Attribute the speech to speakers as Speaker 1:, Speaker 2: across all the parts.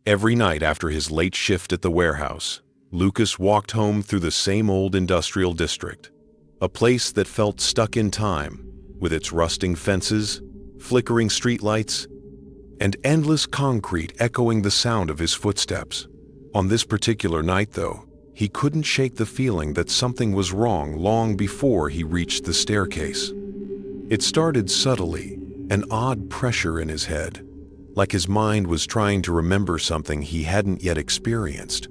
Speaker 1: Every night after his late shift at the warehouse, Lucas walked home through the same old industrial district, a place that felt stuck in time, with its rusting fences, flickering streetlights, and endless concrete echoing the sound of his footsteps. On this particular night, though, he couldn't shake the feeling that something was wrong long before he reached the staircase. It started subtly, an odd pressure in his head, like his mind was trying to remember something he hadn't yet experienced.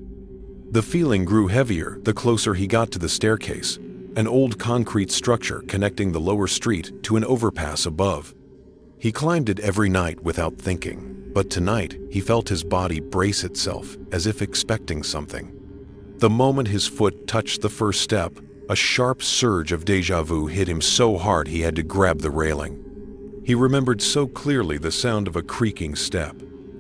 Speaker 1: The feeling grew heavier the closer he got to the staircase, an old concrete structure connecting the lower street to an overpass above. He climbed it every night without thinking, but tonight he felt his body brace itself as if expecting something. The moment his foot touched the first step, a sharp surge of déjà vu hit him so hard he had to grab the railing. He remembered so clearly the sound of a creaking step,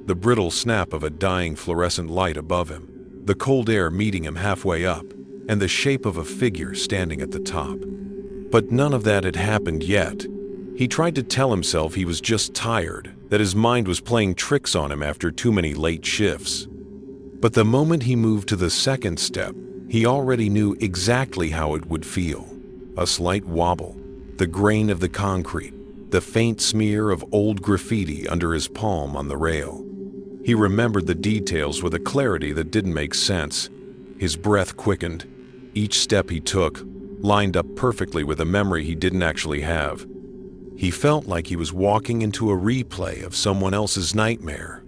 Speaker 1: the brittle snap of a dying fluorescent light above him, the cold air meeting him halfway up, and the shape of a figure standing at the top. But none of that had happened yet. He tried to tell himself he was just tired, that his mind was playing tricks on him after too many late shifts. But the moment he moved to the second step, he already knew exactly how it would feel. A slight wobble, the grain of the concrete, the faint smear of old graffiti under his palm on the rail. He remembered the details with a clarity that didn't make sense. His breath quickened. Each step he took lined up perfectly with a memory he didn't actually have. He felt like he was walking into a replay of someone else's nightmare.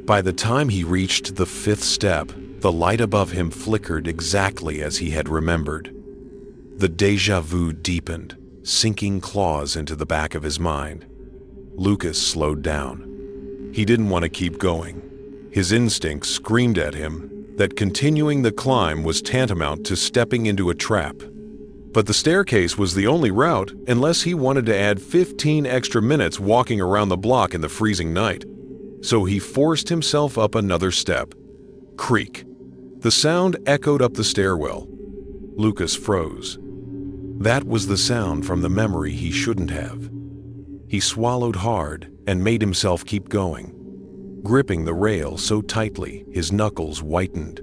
Speaker 1: By the time he reached the fifth step, the light above him flickered exactly as he had remembered. The déjà vu deepened, sinking claws into the back of his mind. Lucas slowed down. He didn't want to keep going. His instincts screamed at him that continuing the climb was tantamount to stepping into a trap. But the staircase was the only route unless he wanted to add 15 extra minutes walking around the block in the freezing night. So he forced himself up another step. Creak. The sound echoed up the stairwell. Lucas froze. That was the sound from the memory he shouldn't have. He swallowed hard and made himself keep going, gripping the rail so tightly his knuckles whitened.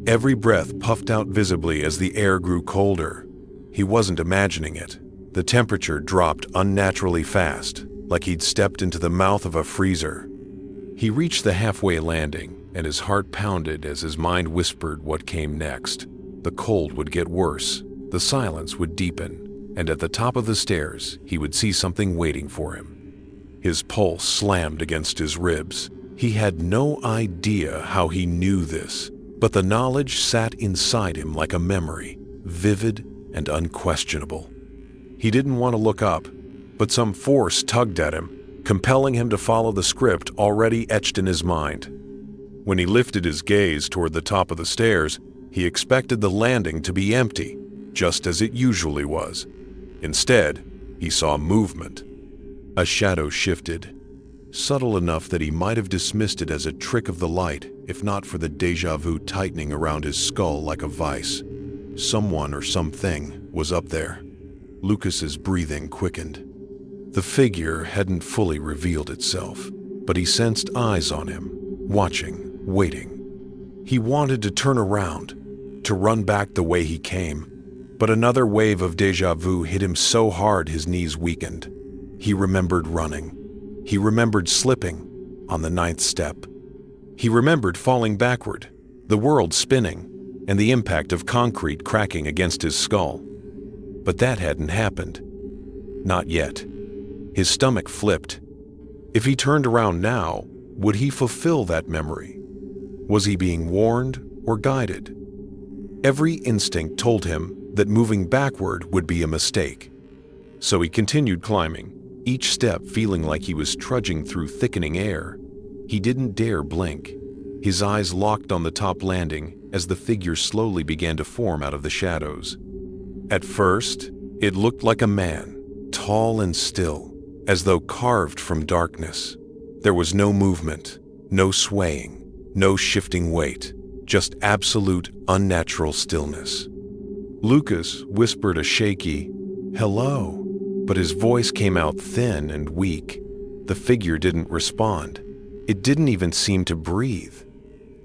Speaker 1: Every breath puffed out visibly as the air grew colder. He wasn't imagining it. The temperature dropped unnaturally fast, like he'd stepped into the mouth of a freezer. He reached the halfway landing, and his heart pounded as his mind whispered what came next. The cold would get worse, the silence would deepen, and at the top of the stairs, he would see something waiting for him. His pulse slammed against his ribs. He had no idea how he knew this, but the knowledge sat inside him like a memory, vivid and unquestionable. He didn't want to look up, but some force tugged at him, compelling him to follow the script already etched in his mind. When he lifted his gaze toward the top of the stairs, he expected the landing to be empty, just as it usually was. Instead, he saw movement. A shadow shifted, subtle enough that he might have dismissed it as a trick of the light if not for the déjà vu tightening around his skull like a vice. Someone or something was up there. Lucas's breathing quickened. The figure hadn't fully revealed itself, but he sensed eyes on him, watching, waiting. He wanted to turn around, to run back the way he came, but another wave of déjà vu hit him so hard his knees weakened. He remembered running. He remembered slipping on the ninth step. He remembered falling backward, the world spinning, and the impact of concrete cracking against his skull. But that hadn't happened. Not yet. His stomach flipped. If he turned around now, would he fulfill that memory? Was he being warned or guided? Every instinct told him that moving backward would be a mistake. So he continued climbing, each step feeling like he was trudging through thickening air. He didn't dare blink. His eyes locked on the top landing as the figure slowly began to form out of the shadows. At first, it looked like a man, tall and still, as though carved from darkness. There was no movement, no swaying, no shifting weight, just absolute, unnatural stillness. Lucas whispered a shaky, "Hello," but his voice came out thin and weak. The figure didn't respond. It didn't even seem to breathe.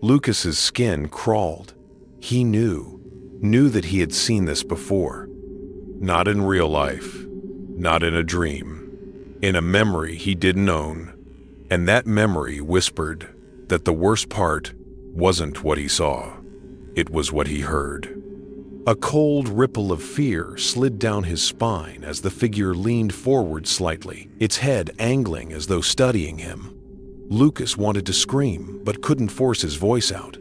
Speaker 1: Lucas's skin crawled. He knew that he had seen this before. Not in real life, not in a dream, in a memory he didn't own. And that memory whispered that the worst part wasn't what he saw, it was what he heard. A cold ripple of fear slid down his spine as the figure leaned forward slightly, its head angling as though studying him. Lucas wanted to scream, but couldn't force his voice out.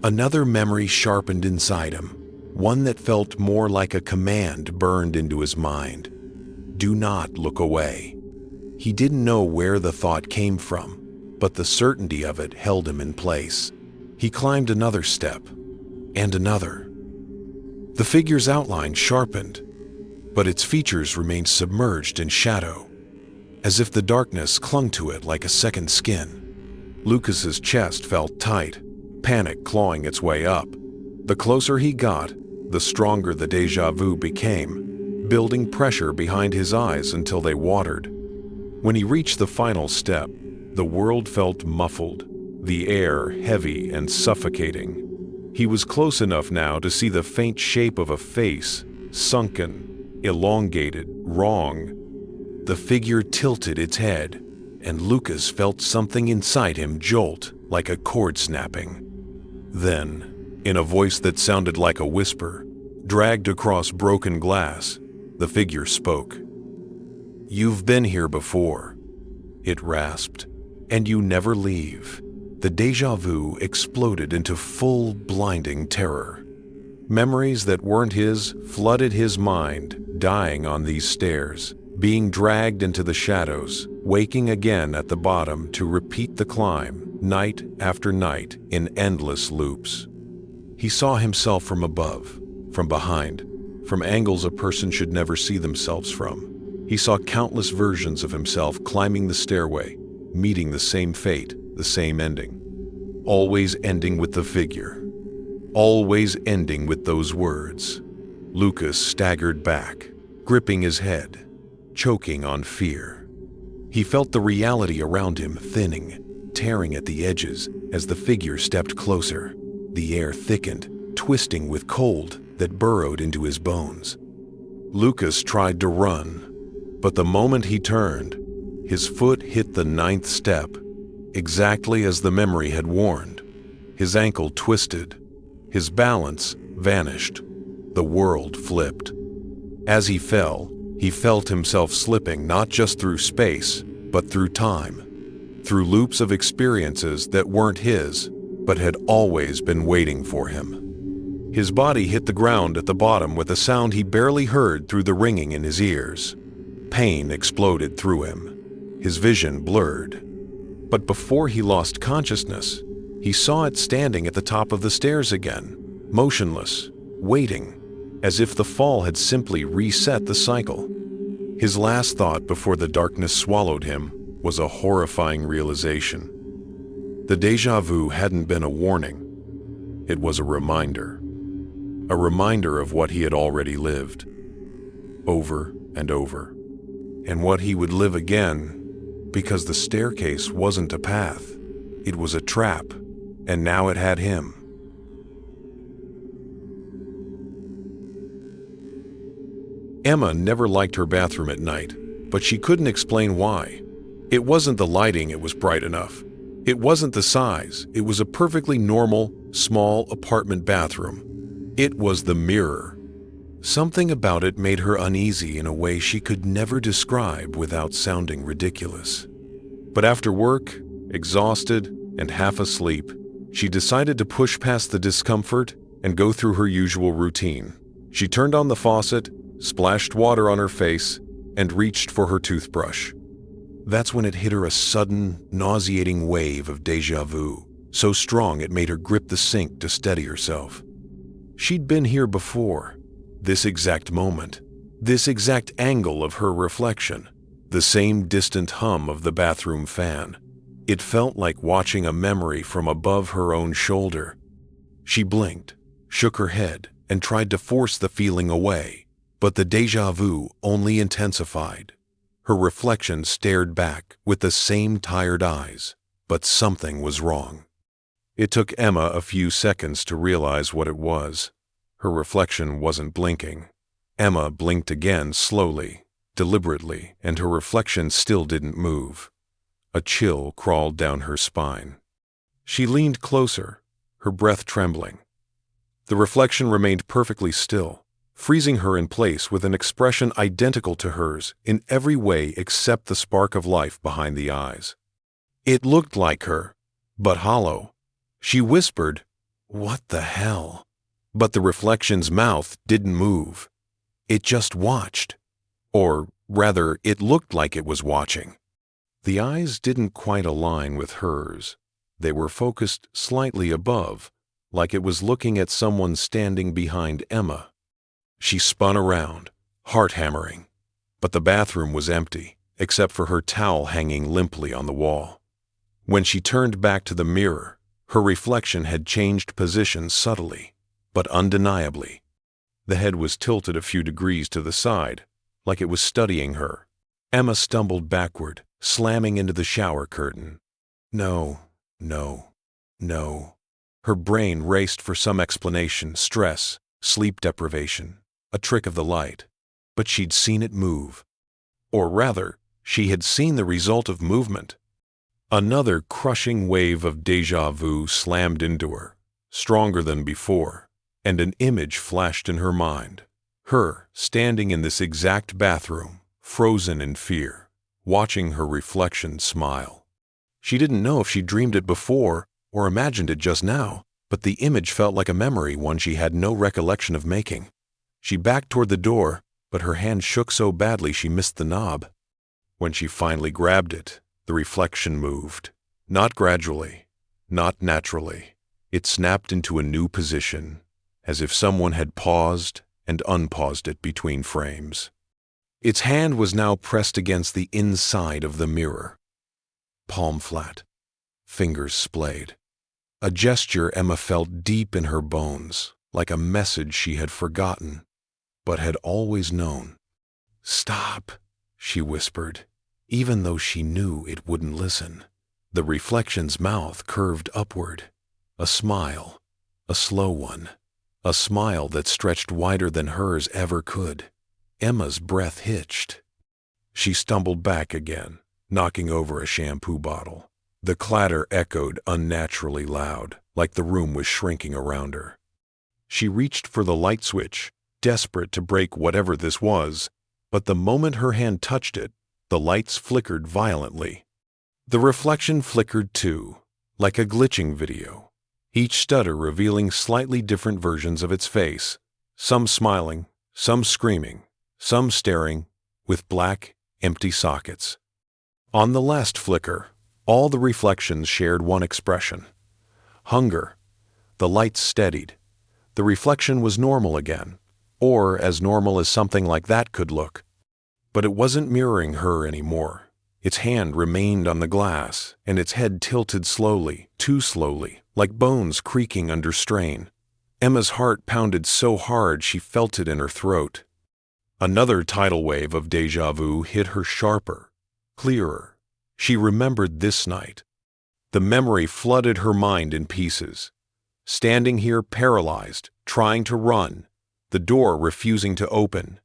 Speaker 1: Another memory sharpened inside him, one that felt more like a command burned into his mind. Do not look away. He didn't know where the thought came from, but the certainty of it held him in place. He climbed another step, and another. The figure's outline sharpened, but its features remained submerged in shadow, as if the darkness clung to it like a second skin. Lucas's chest felt tight, panic clawing its way up. The closer he got, the stronger the deja vu became, building pressure behind his eyes until they watered. When he reached the final step, the world felt muffled, the air heavy and suffocating. He was close enough now to see the faint shape of a face, sunken, elongated, wrong. The figure tilted its head, and Lucas felt something inside him jolt like a cord snapping. Then, in a voice that sounded like a whisper, dragged across broken glass, the figure spoke. "You've been here before," it rasped, "and you never leave." The deja vu exploded into full, blinding terror. Memories that weren't his flooded his mind, dying on these stairs, being dragged into the shadows, waking again at the bottom to repeat the climb, night after night, in endless loops. He saw himself from above, from behind, from angles a person should never see themselves from. He saw countless versions of himself climbing the stairway, meeting the same fate, the same ending. Always ending with the figure. Always ending with those words. Lucas staggered back, gripping his head, choking on fear. He felt the reality around him thinning, tearing at the edges as the figure stepped closer. The air thickened, twisting with cold that burrowed into his bones. Lucas tried to run, but the moment he turned, his foot hit the 9th step, exactly as the memory had warned. His ankle twisted. His balance vanished. The world flipped. As he fell, he felt himself slipping not just through space, but through time, through loops of experiences that weren't his, but had always been waiting for him. His body hit the ground at the bottom with a sound he barely heard through the ringing in his ears. Pain exploded through him. His vision blurred. But before he lost consciousness, he saw it standing at the top of the stairs again, motionless, waiting, as if the fall had simply reset the cycle. His last thought before the darkness swallowed him was a horrifying realization. The deja vu hadn't been a warning. It was a reminder of what he had already lived, over and over, and what he would live again, because the staircase wasn't a path, it was a trap, and now it had him. Emma never liked her bathroom at night, but she couldn't explain why. It wasn't the lighting, it was bright enough. It wasn't the size, it was a perfectly normal, small apartment bathroom. It was the mirror. Something about it made her uneasy in a way she could never describe without sounding ridiculous. But after work, exhausted and half asleep, she decided to push past the discomfort and go through her usual routine. She turned on the faucet, splashed water on her face, and reached for her toothbrush. That's when it hit her a sudden, nauseating wave of deja vu, so strong it made her grip the sink to steady herself. She'd been here before. This exact moment, this exact angle of her reflection, the same distant hum of the bathroom fan. It felt like watching a memory from above her own shoulder. She blinked, shook her head, and tried to force the feeling away, but the deja vu only intensified. Her reflection stared back with the same tired eyes, but something was wrong. It took Emma a few seconds to realize what it was. Her reflection wasn't blinking. Emma blinked again slowly, deliberately, and her reflection still didn't move. A chill crawled down her spine. She leaned closer, her breath trembling. The reflection remained perfectly still, freezing her in place with an expression identical to hers in every way except the spark of life behind the eyes. It looked like her, but hollow. She whispered, "What the hell?" But the reflection's mouth didn't move. It just watched. Or rather, it looked like it was watching. The eyes didn't quite align with hers. They were focused slightly above, like it was looking at someone standing behind Emma. She spun around, heart hammering, but the bathroom was empty, except for her towel hanging limply on the wall. When she turned back to the mirror, her reflection had changed position subtly, but undeniably. The head was tilted a few degrees to the side, like it was studying her. Emma stumbled backward, slamming into the shower curtain. No, no, no. Her brain raced for some explanation, stress, sleep deprivation, a trick of the light. But she'd seen it move. Or rather, she had seen the result of movement. Another crushing wave of déjà vu slammed into her, stronger than before, and an image flashed in her mind. Her standing in this exact bathroom, frozen in fear, watching her reflection smile. She didn't know if she dreamed it before or imagined it just now, but the image felt like a memory, one she had no recollection of making. She backed toward the door, but her hand shook so badly she missed the knob. When she finally grabbed it, the reflection moved. Not gradually, not naturally. It snapped into a new position, as if someone had paused and unpaused it between frames. Its hand was now pressed against the inside of the mirror. Palm flat, fingers splayed. A gesture Emma felt deep in her bones, like a message she had forgotten, but had always known. "Stop," she whispered, even though she knew it wouldn't listen. The reflection's mouth curved upward. A smile, a slow one, a smile that stretched wider than hers ever could. Emma's breath hitched. She stumbled back again, knocking over a shampoo bottle. The clatter echoed unnaturally loud, like the room was shrinking around her. She reached for the light switch, desperate to break whatever this was, but the moment her hand touched it, the lights flickered violently. The reflection flickered too, like a glitching video, each stutter revealing slightly different versions of its face, some smiling, some screaming, some staring, with black, empty sockets. On the last flicker, all the reflections shared one expression: hunger. The lights steadied. The reflection was normal again, or as normal as something like that could look. But it wasn't mirroring her anymore. Its hand remained on the glass, and its head tilted slowly, too slowly, like bones creaking under strain. Emma's heart pounded so hard she felt it in her throat. Another tidal wave of déjà vu hit her sharper, clearer. She remembered this night. The memory flooded her mind in pieces. Standing here paralyzed, trying to run, the door refusing to open,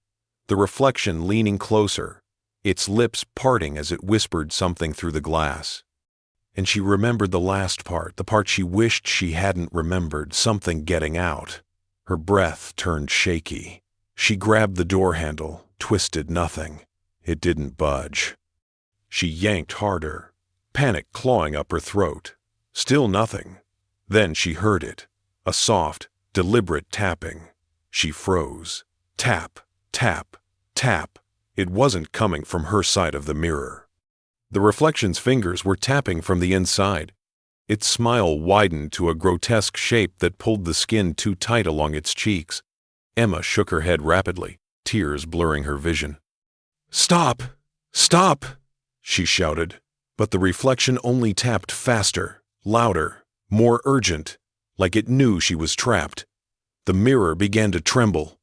Speaker 1: the reflection leaning closer, its lips parting as it whispered something through the glass. And she remembered the last part, the part she wished she hadn't remembered, something getting out. Her breath turned shaky. She grabbed the door handle, twisted nothing. It didn't budge. She yanked harder, panic clawing up her throat. Still nothing. Then she heard it, a soft, deliberate tapping. She froze. Tap, tap, tap. It wasn't coming from her side of the mirror. The reflection's fingers were tapping from the inside. Its smile widened to a grotesque shape that pulled the skin too tight along its cheeks. Emma shook her head rapidly, tears blurring her vision. "Stop! Stop!" she shouted, but the reflection only tapped faster, louder, more urgent, like it knew she was trapped. The mirror began to tremble.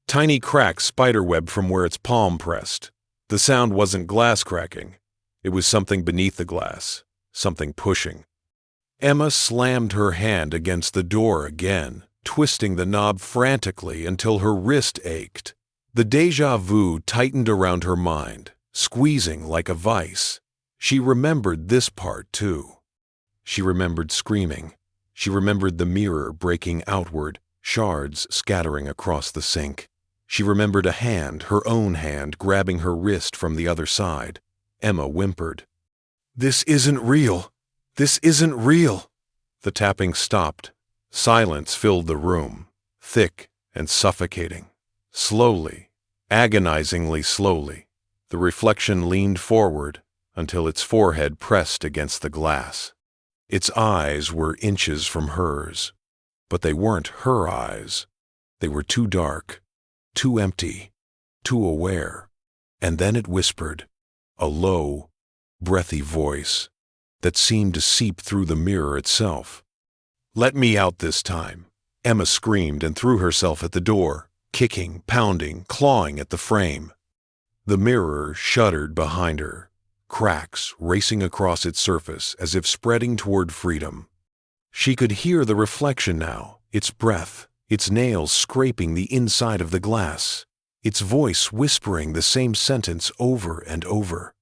Speaker 1: Tiny cracks spiderwebbed from where its palm pressed. The sound wasn't glass cracking. It was something beneath the glass, something pushing. Emma slammed her hand against the door again, twisting the knob frantically until her wrist ached. The déjà vu tightened around her mind, squeezing like a vice. She remembered this part, too. She remembered screaming. She remembered the mirror breaking outward, shards scattering across the sink. She remembered a hand, her own hand, grabbing her wrist from the other side. Emma whimpered. "This isn't real! This isn't real!" The tapping stopped. Silence filled the room, thick and suffocating. Slowly, agonizingly slowly, the reflection leaned forward until its forehead pressed against the glass. Its eyes were inches from hers, but they weren't her eyes. They were too dark, too empty, too aware. And then it whispered, a low, breathy voice that seemed to seep through the mirror itself. "Let me out this time," Emma screamed and threw herself at the door, kicking, pounding, clawing at the frame. The mirror shuddered behind her, cracks racing across its surface as if spreading toward freedom. She could hear the reflection now, its breath, its nails scraping the inside of the glass, its voice whispering the same sentence over and over.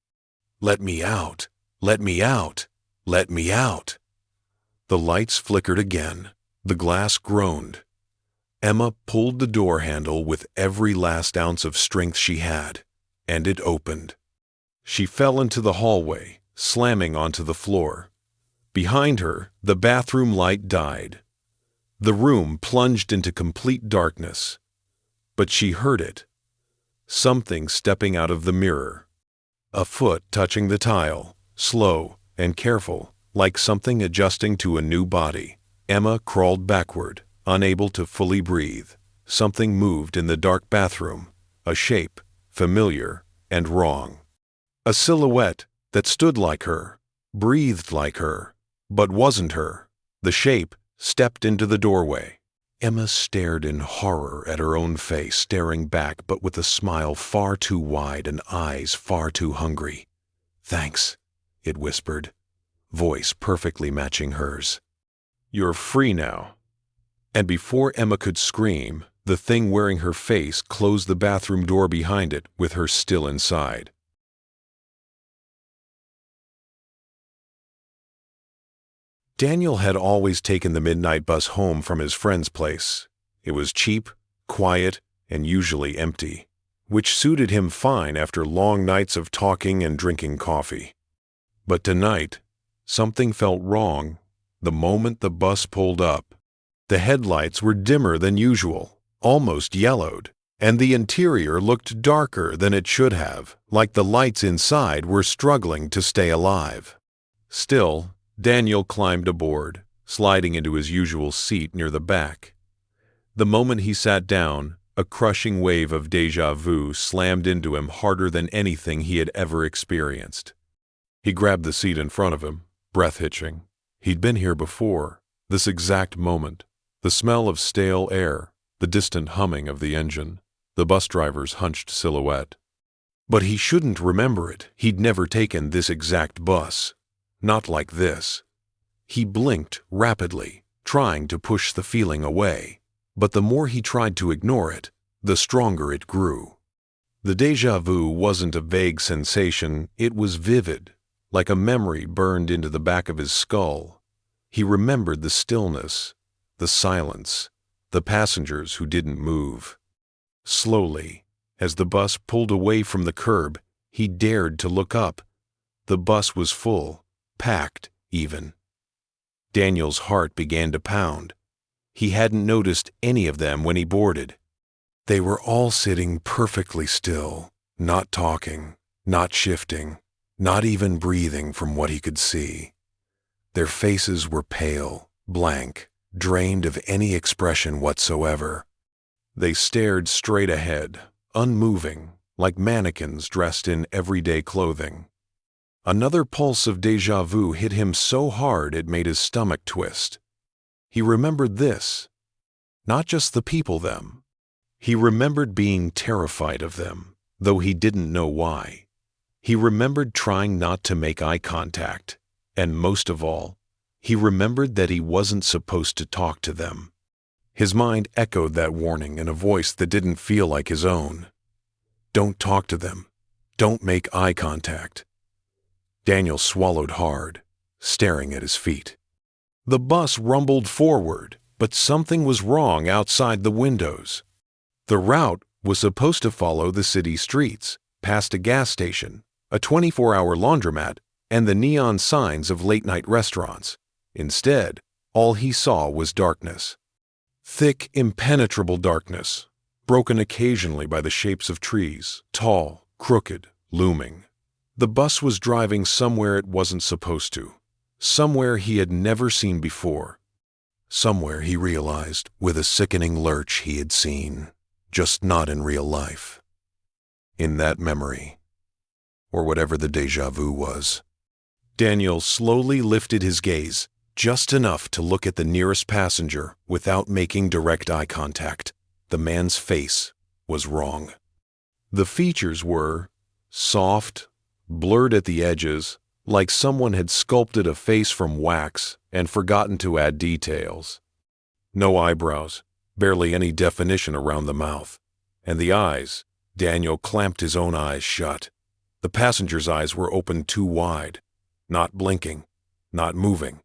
Speaker 1: "Let me out! Let me out! Let me out!" The lights flickered again. The glass groaned. Emma pulled the door handle with every last ounce of strength she had, and it opened. She fell into the hallway, slamming onto the floor. Behind her, the bathroom light died. The room plunged into complete darkness. But she heard it. Something stepping out of the mirror. A foot touching the tile, slow and careful, like something adjusting to a new body. Emma crawled backward, unable to fully breathe. Something moved in the dark bathroom, a shape, familiar and wrong. A silhouette that stood like her, breathed like her, but wasn't her. The shape stepped into the doorway. Emma stared in horror at her own face, staring back but with a smile far too wide and eyes far too hungry. "Thanks," it whispered, voice perfectly matching hers. "You're free now." And before Emma could scream, the thing wearing her face closed the bathroom door behind it with her still inside. Daniel had always taken the midnight bus home from his friend's place. It was cheap, quiet, and usually empty, which suited him fine after long nights of talking and drinking coffee. But tonight, something felt wrong the moment the bus pulled up. The headlights were dimmer than usual, almost yellowed, and the interior looked darker than it should have, like the lights inside were struggling to stay alive. Still, Daniel climbed aboard, sliding into his usual seat near the back. The moment he sat down, a crushing wave of déjà vu slammed into him harder than anything he had ever experienced. He grabbed the seat in front of him, breath hitching. He'd been here before, this exact moment. The smell of stale air, the distant humming of the engine, the bus driver's hunched silhouette. But he shouldn't remember it. He'd never taken this exact bus. Not like this. He blinked rapidly, trying to push the feeling away. But the more he tried to ignore it, the stronger it grew. The déjà vu wasn't a vague sensation, it was vivid, like a memory burned into the back of his skull. He remembered the stillness, the silence, the passengers who didn't move. Slowly, as the bus pulled away from the curb, he dared to look up. The bus was full, packed even. Daniel's heart began to pound. He hadn't noticed any of them when he boarded. They were all sitting perfectly still, not talking, not shifting, not even breathing from what he could see. Their faces were pale, blank, drained of any expression whatsoever. They stared straight ahead, unmoving, like mannequins dressed in everyday clothing. Another pulse of déjà vu hit him so hard it made his stomach twist. He remembered this. Not just the people them. He remembered being terrified of them, though he didn't know why. He remembered trying not to make eye contact. And most of all, He remembered that he wasn't supposed to talk to them. His mind echoed that warning in a voice that didn't feel like his own. Don't talk to them. Don't make eye contact. Daniel swallowed hard, staring at his feet. The bus rumbled forward, but something was wrong outside the windows. The route was supposed to follow the city streets, past a gas station, a 24-hour laundromat, and the neon signs of late-night restaurants. Instead, all he saw was darkness. Thick, impenetrable darkness, broken occasionally by the shapes of trees, tall, crooked, looming. The bus was driving somewhere it wasn't supposed to, somewhere he had never seen before. Somewhere, he realized, with a sickening lurch he had seen, just not in real life. In that memory, or whatever the déjà vu was. Daniel slowly lifted his gaze, just enough to look at the nearest passenger without making direct eye contact. The man's face was wrong. The features were soft, blurred at the edges, like someone had sculpted a face from wax and forgotten to add details. No eyebrows, barely any definition around the mouth. And the eyes, Daniel clamped his own eyes shut. The passenger's eyes were open too wide, not blinking, not moving,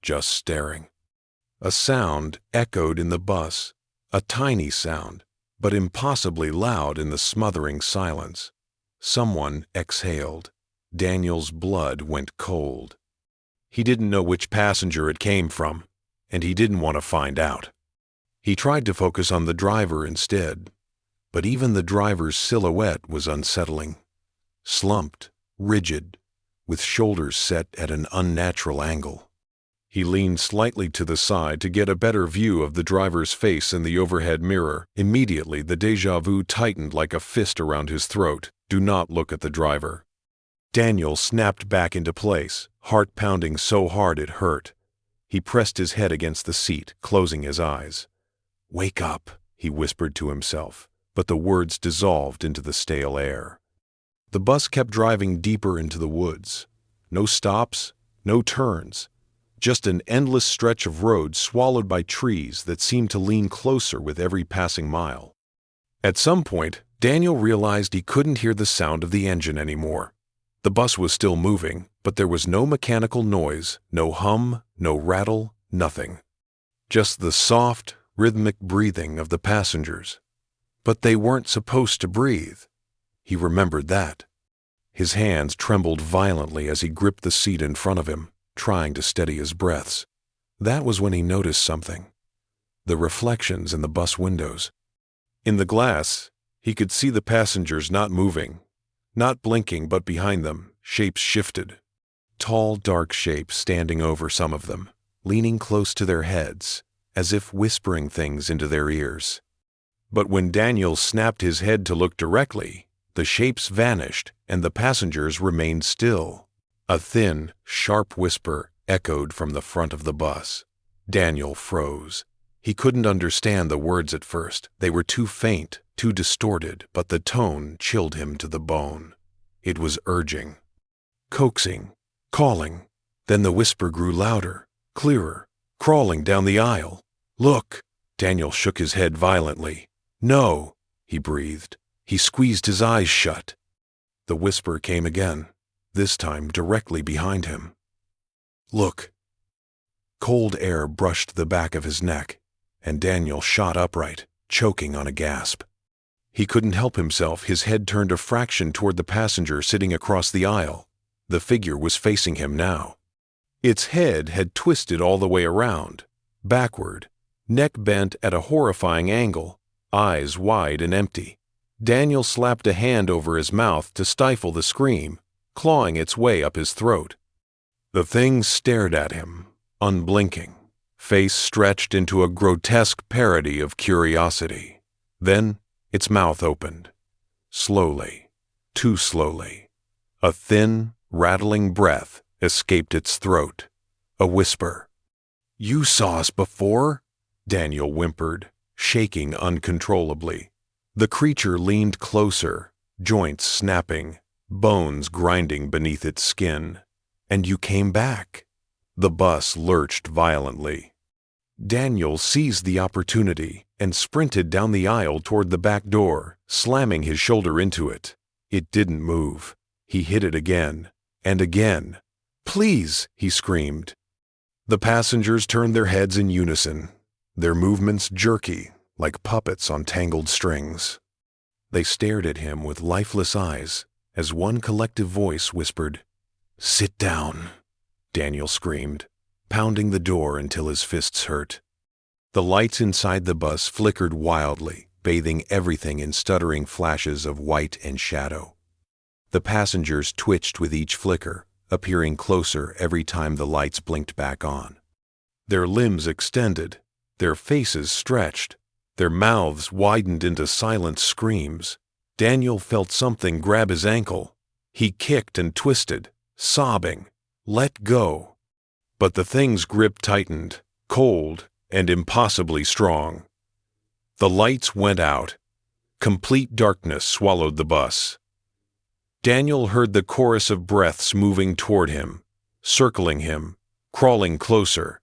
Speaker 1: just staring. A sound echoed in the bus, a tiny sound, but impossibly loud in the smothering silence. Someone exhaled. Daniel's blood went cold. He didn't know which passenger it came from, and he didn't want to find out. He tried to focus on the driver instead, but even the driver's silhouette was unsettling. Slumped, rigid, with shoulders set at an unnatural angle. He leaned slightly to the side to get a better view of the driver's face in the overhead mirror. Immediately, the déjà vu tightened like a fist around his throat. Do not look at the driver. Daniel snapped back into place, heart pounding so hard it hurt. He pressed his head against the seat, closing his eyes. "Wake up," he whispered to himself, but the words dissolved into the stale air. The bus kept driving deeper into the woods. No stops, no turns. Just an endless stretch of road swallowed by trees that seemed to lean closer with every passing mile. At some point, Daniel realized he couldn't hear the sound of the engine anymore. The bus was still moving, but there was no mechanical noise, no hum, no rattle, nothing. Just the soft, rhythmic breathing of the passengers. But they weren't supposed to breathe. He remembered that. His hands trembled violently as he gripped the seat in front of him, trying to steady his breaths. That was when he noticed something. The reflections in the bus windows. In the glass, he could see the passengers not moving, not blinking, but behind them, shapes shifted. Tall, dark shapes standing over some of them, leaning close to their heads, as if whispering things into their ears. But when Daniel snapped his head to look directly, the shapes vanished and the passengers remained still. A thin, sharp whisper echoed from the front of the bus. Daniel froze. He couldn't understand the words at first. They were too faint, too distorted, but the tone chilled him to the bone. It was urging, coaxing, calling. Then the whisper grew louder, clearer, crawling down the aisle. "Look!" Daniel shook his head violently. "No," he breathed. He squeezed his eyes shut. The whisper came again, this time directly behind him. "Look." Cold air brushed the back of his neck, and Daniel shot upright, choking on a gasp. He couldn't help himself. His head turned a fraction toward the passenger sitting across the aisle. The figure was facing him now. Its head had twisted all the way around, backward, neck bent at a horrifying angle, eyes wide and empty. Daniel slapped a hand over his mouth to stifle the scream, clawing its way up his throat. The thing stared at him, unblinking, face stretched into a grotesque parody of curiosity. Then its mouth opened. Slowly, too slowly. A thin, rattling breath escaped its throat. A whisper. "You saw us before?" Daniel whimpered, shaking uncontrollably. The creature leaned closer, joints snapping, bones grinding beneath its skin. "And you came back." The bus lurched violently. Daniel seized the opportunity and sprinted down the aisle toward the back door, slamming his shoulder into it. It didn't move. He hit it again and again. "Please!" he screamed. The passengers turned their heads in unison, their movements jerky, like puppets on tangled strings. They stared at him with lifeless eyes as one collective voice whispered, "Sit down," Daniel screamed, pounding the door until his fists hurt. The lights inside the bus flickered wildly, bathing everything in stuttering flashes of white and shadow. The passengers twitched with each flicker, appearing closer every time the lights blinked back on. Their limbs extended, their faces stretched, their mouths widened into silent screams. Daniel felt something grab his ankle. He kicked and twisted, sobbing, "Let go." But the thing's grip tightened, cold and impossibly strong. The lights went out. Complete darkness swallowed the bus. Daniel heard the chorus of breaths moving toward him, circling him, crawling closer.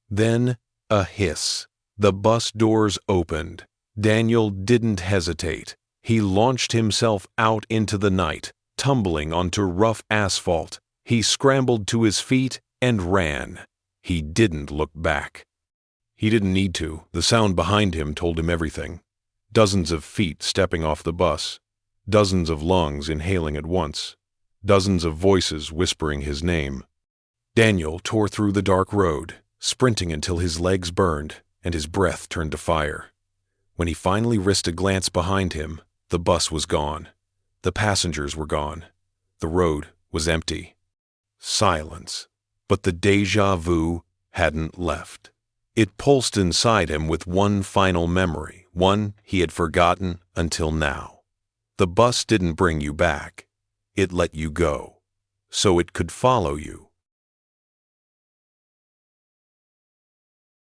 Speaker 1: Then a hiss. The bus doors opened. Daniel didn't hesitate. He launched himself out into the night, tumbling onto rough asphalt. He scrambled to his feet and ran. He didn't look back. He didn't need to. The sound behind him told him everything. Dozens of feet stepping off the bus. Dozens of lungs inhaling at once. Dozens of voices whispering his name. Daniel tore through the dark road, sprinting until his legs burned and his breath turned to fire. When he finally risked a glance behind him, the bus was gone. The passengers were gone. The road was empty. Silence. But the déjà vu hadn't left. It pulsed inside him with one final memory, one he had forgotten until now. The bus didn't bring you back. It let you go, so it could follow you.